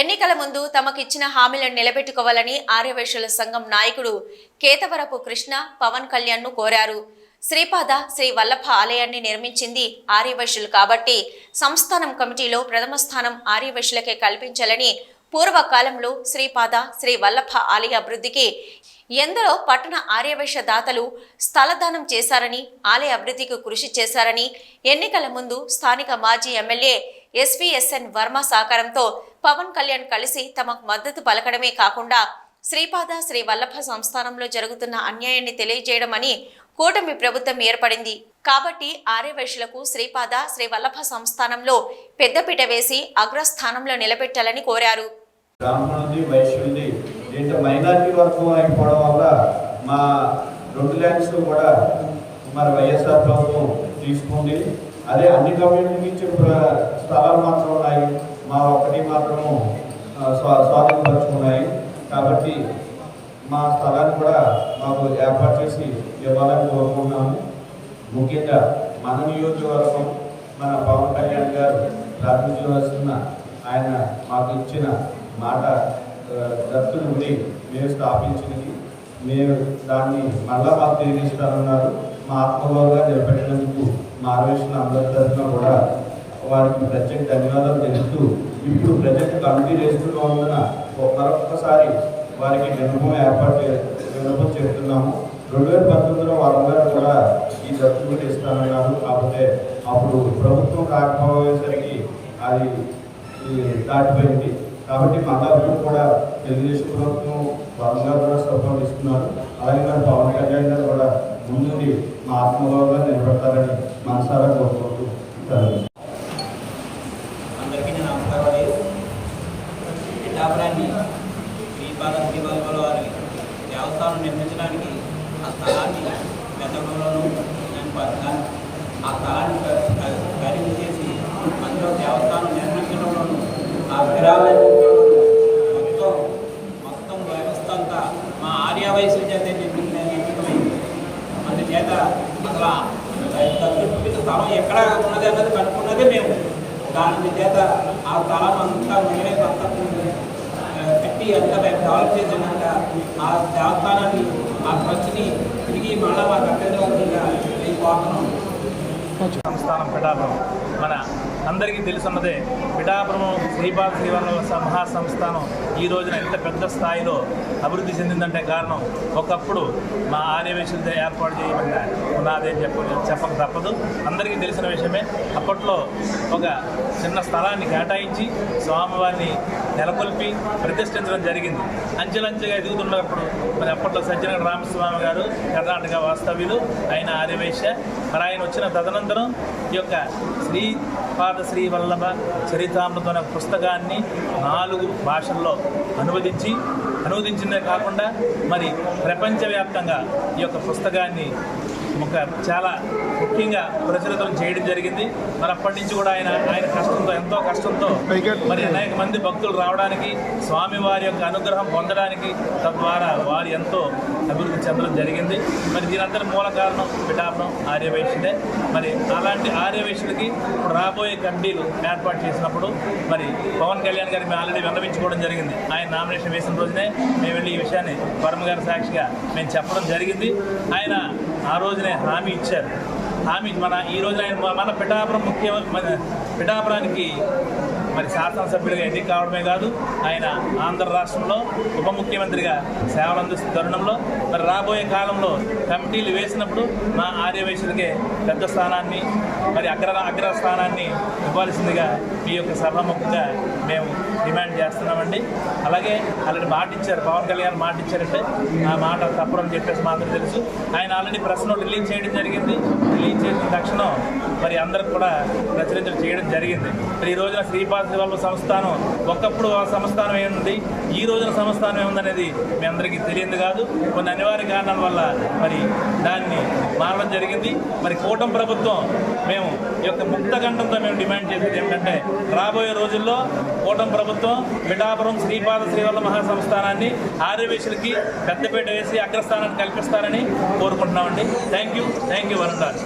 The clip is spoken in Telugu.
ఎన్నికల ముందు తమకిచ్చిన హామీలను నిలబెట్టుకోవాలని ఆర్యవైశ్యుల సంఘం నాయకుడు కేతవరపు కృష్ణ పవన్ కళ్యాణ్ ను కోరారు. శ్రీపాద శ్రీ వల్లభ ఆలయాన్ని నిర్మించింది ఆర్యవైశ్యులు కాబట్టి సంస్థానం కమిటీలో ప్రథమ స్థానం ఆర్యవైశ్యులకే కల్పించాలని, పూర్వకాలంలో శ్రీపాద శ్రీ వల్లభ ఆలయ అభివృద్ధికి ఎందరో పట్టణ ఆర్యవైశ్య దాతలు స్థలదానం చేశారని, ఆలయ అభివృద్ధికి కృషి చేశారని, ఎన్నికల ముందు స్థానిక మాజీ ఎమ్మెల్యే ఎస్విఎస్ఎన్ వర్మ సహకారంతో పవన్ కళ్యాణ్ కలిసి తమకు మద్దతు పలకడమే కాకుండా శ్రీపాద శ్రీ వల్లభ సంస్థానంలో జరుగుతున్న అన్యాయాన్ని తెలియజేయడం అని కూటమి ప్రభుత్వం ఏర్పడింది కాబట్టి ఆర్యవైశ్యులకు శ్రీపాద శ్రీ వల్లభ సంస్థానంలో పెద్దపీట వేసి అగ్రస్థానంలో నిలబెట్టాలని కోరారు. మైనారిటీ వర్గం అయిపోవడం వల్ల మా 2 ల్యాండ్స్ కూడా మరి వైఎస్ఆర్ ప్రభుత్వం తీసుకుంది. అదే అన్ని కమ్యూనిటీకి ఇచ్చిన స్థలాలు మాత్రం ఉన్నాయి, మా ఒకటి మాత్రము స్వాధీనపరుచుకున్నాయి. కాబట్టి మా స్థలాన్ని కూడా మాకు ఏర్పాటు చేసి ఇవ్వాలని కోరుకుంటున్నాము. ముఖ్యంగా మన నియోజకవర్గం మన పవన్ కళ్యాణ్ గారు ప్రాతినిధ్యం వస్తున్న ఆయన మాకు ఇచ్చిన మాట దత్తులు ఉండి మేము స్థాపించినది, మేము దాన్ని మళ్ళా మాకు తెలియజేస్తారన్నారు. మా ఆత్మగౌరవంగా నిలబెట్టినందుకు మా ఆర్యవైశ్యుల అందరి తరఫున కూడా వారికి ప్రత్యేక ధన్యవాదాలు తెలుస్తూ, ఇప్పుడు ప్రజెంట్ కమిటీ వేస్తున్నందున మరొకసారి వారికి విన్నపం చేస్తున్నాము. 2019లో వాళ్ళందరూ కూడా ఈ దత్తులు ఇస్తానన్నారు. కాకపోతే అప్పుడు ప్రభుత్వం కాకపోయేసరికి అది దాటిపోయింది. కాబట్టి మళ్ళీ కూడా తెలుగుదేశం ప్రభుత్వం బలంగా కూడా సపోర్ట్ ఇస్తున్నారు. అలాగే మన పవన్ కళ్యాణ్ గారు కూడా ముందుండి మా ఆత్మగౌరవంగా నిలబెడతారని మనసారా కోరుకుంటూ అందరికీ నేను నమస్కారం. పిఠాపురాన్ని శ్రీపాద శ్రీ వల్లభ వారి దేవస్థానం నిర్మించడానికి ఆ స్థలాన్ని పెద్దలోనూ ఆ స్థలాన్ని ఖరీదు చేసి అందులో దేవస్థానం నిర్మించడంలోనూ ఆ విగ్రహాలను మొత్తం వ్యవస్థ అంతా మా ఆర్యవైశ్యుల చేత నిర్మితమైంది. అందుచేత అసలు స్థలం ఎక్కడ ఉన్నది అన్నది కనుక్కున్నదే మేము. దాని చేత ఆ స్థలం అంతా మేమే అంతా కట్టి అంతా డెవలప్ చేసినాక ఆ దేవస్థానాన్ని ఆ ట్రస్ట్ని తిరిగి మళ్ళా మాకు అభ్యర్థులుగా వెళ్ళిపోతున్నాం. సంస్థానం పిఠాపురం మన అందరికీ తెలుసున్నదే. పిఠాపురం శ్రీపాద శ్రీ వల్లభ మహాసంస్థానం ఈ రోజున ఎంత పెద్ద స్థాయిలో అభివృద్ధి చెందిందంటే కారణం ఒకప్పుడు మా ఆర్యవైశ్యులతో ఏర్పాటు చేయబడిన ఉన్నదే చెప్పక తప్పదు. అందరికీ తెలిసిన విషయమే. అప్పట్లో ఒక చిన్న స్థలాన్ని కేటాయించి స్వామివారిని నెలకొల్పి ప్రతిష్ఠించడం జరిగింది. అంచెలంచెగా ఎదుగుతున్నప్పుడు మరి అప్పట్లో సజ్జనగడ రామస్వామి గారు కర్ణాటక వాస్తవ్యులు, ఆయన ఆర్యవైశ్య. మరి ఆయన వచ్చిన తదనంతరం ఈ యొక్క శ్రీపాద శ్రీ వల్లభ చరితామృతం అనే పుస్తకాన్ని 4 భాషల్లో అనువదించిందే కాకుండా మరి ప్రపంచవ్యాప్తంగా ఈ యొక్క పుస్తకాన్ని చాలా ముఖ్యంగా ప్రచురితం చేయడం జరిగింది. మరి అప్పటి నుంచి కూడా ఆయన కష్టంతో ఎంతో కష్టంతో మరి అనేక మంది భక్తులు రావడానికి, స్వామివారి యొక్క అనుగ్రహం పొందడానికి, తద్వారా వారు ఎంతో అభివృద్ధి చెందడం జరిగింది. మరి దీనందరి మూల కారణం పిఠాపురం ఆర్యవైశ్యులే. మరి అలాంటి ఆర్యవైశ్యులకి ఇప్పుడు రాబోయే కమిటీలు ఏర్పాటు చేసినప్పుడు మరి పవన్ కళ్యాణ్ గారికి మేము ఆల్రెడీ విన్నవించుకోవడం జరిగింది. ఆయన నామినేషన్ వేసిన రోజునే మేము వెళ్ళి ఈ విషయాన్ని వర్మ గారి సాక్షిగా మేము చెప్పడం జరిగింది. ఆయన ఆ రోజునే హామీ ఇచ్చారు. ఈ రోజున ఆయన మన పిఠాపురానికి మరి శాసనసభ్యుడిగా ఎన్నిక కావడమే కాదు, ఆయన ఆంధ్ర రాష్ట్రంలో ఉప ముఖ్యమంత్రిగా సేవలు అందిస్తున్న తరుణంలో మరి రాబోయే కాలంలో కమిటీలు వేసినప్పుడు మా ఆర్యవైశ్యులకే పెద్ద స్థానాన్ని మరి అగ్రస్థానాన్ని ఇవ్వాల్సిందిగా మీ యొక్క సభాముఖంగా మేము డిమాండ్ చేస్తున్నామండి. అలాగే ఆల్రెడీ మాట ఇచ్చారు, పవన్ కళ్యాణ్ మాట ఇచ్చారంటే ఆ మాట తప్పదని చెప్పేసి మాత్రం తెలుసు. ఆయన ఆల్రెడీ ప్రెస్ నోట్ రిలీజ్ చేయడం జరిగింది. రిలీజ్ చేసిన తక్షణం మరి అందరికి కూడా ప్రచురించడం చేయడం జరిగింది. మరి ఈ రోజున శ్రీపాద శ్రీ వల్లభ సంస్థానం ఒకప్పుడు ఆ సంస్థానం ఏముంది, ఈ రోజున సంస్థానం ఏముందనేది మీ అందరికీ తెలియదు కాదు. కొన్ని అనివార్య కారణాల వల్ల మరి దాన్ని మారడం జరిగింది. మరి కూటమి ప్రభుత్వం మేము ఈ యొక్క ముక్తకంఠంతో మేము డిమాండ్ చేసేది ఏమిటంటే రాబోయే రోజుల్లో కూటమి ప్రభుత్వం పిఠాపురం శ్రీపాద శ్రీ వల్లభ మహాసంస్థానాన్ని ఆర్యవైశ్యులకి పెద్దపీట వేసి అగ్రస్థానాన్ని కల్పిస్తారని కోరుకుంటున్నామండి. Thank you Varun Raj.